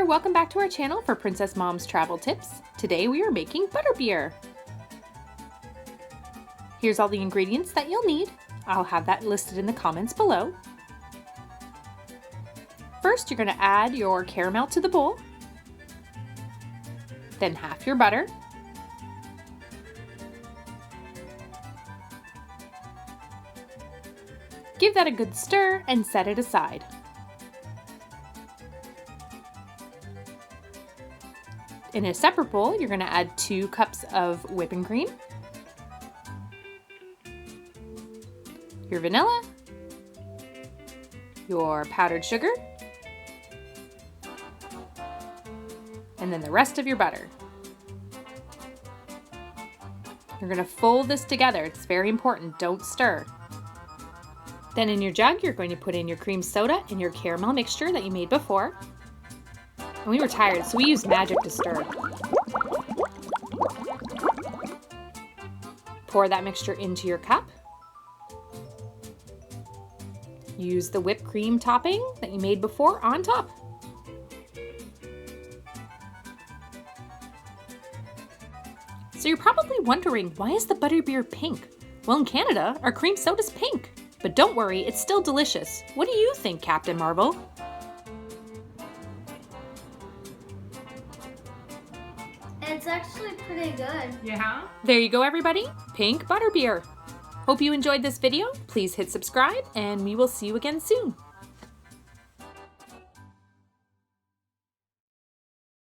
there, welcome back to our channel for Princess Mom's Travel Tips. Today we are making butterbeer. Here's all the ingredients that you'll need. I'll have that listed in the comments below. First, you're going to add your caramel to the bowl, then half your butter, give that a good stir and set it aside. In a separate bowl, you're going to add 2 cups of whipping cream, your vanilla, your powdered sugar, and then the rest of your butter. You're going to fold this together. It's very important. Don't stir. Then in your jug, you're going to put in your cream soda and your caramel mixture that you made before. And we were tired, so we used magic to stir. Pour that mixture into your cup. Use the whipped cream topping that you made before on top. So you're probably wondering, why is the butterbeer pink? Well, in Canada, our cream soda's pink. But don't worry, it's still delicious. What do you think, Captain Marvel? It's actually pretty good. Yeah? There you go, everybody. Pink butterbeer. Hope you enjoyed this video. Please hit subscribe, and we will see you again soon.